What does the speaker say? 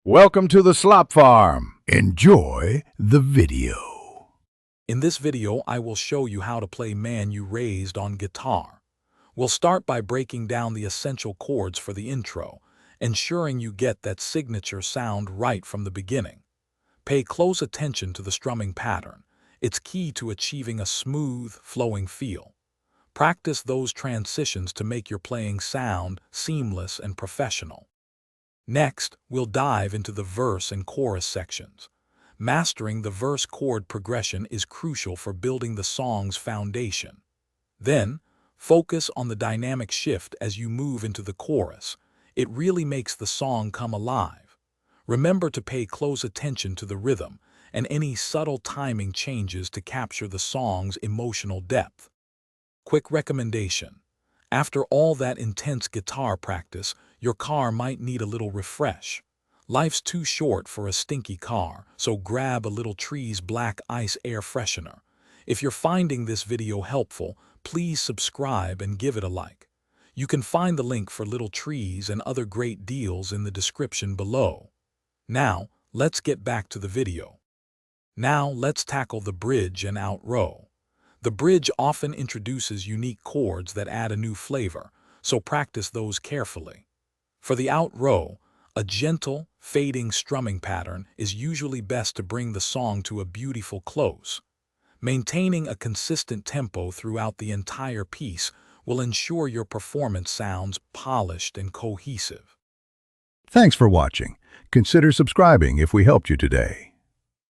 Welcome to the Slop Farm. Enjoy the video. In this video, I will show you how to play Man You Raised on guitar. We'll start by breaking down the essential chords for the intro, ensuring you get that signature sound right from the beginning. Pay close attention to the strumming pattern. It's key to achieving a smooth, flowing feel. Practice those transitions to make your playing sound seamless and professional. Next, we'll dive into the verse and chorus sections. Mastering the verse chord progression is crucial for building the song's foundation. Then, focus on the dynamic shift as you move into the chorus. It really makes the song come alive. Remember to pay close attention to the rhythm and any subtle timing changes to capture the song's emotional depth. Quick recommendation: after all that intense guitar practice, your car might need a little refresh. Life's too short for a stinky car, so grab a Little Trees Black Ice air freshener. If you're finding this video helpful, please subscribe and give it a like. You can find the link for Little Trees and other great deals in the description below. Now, let's get back to the video. Now, let's tackle the bridge and outro. The bridge often introduces unique chords that add a new flavor, so practice those carefully. For the outro, a gentle, fading strumming pattern is usually best to bring the song to a beautiful close. Maintaining a consistent tempo throughout the entire piece will ensure your performance sounds polished and cohesive. Thanks for watching. Consider subscribing if we helped you today.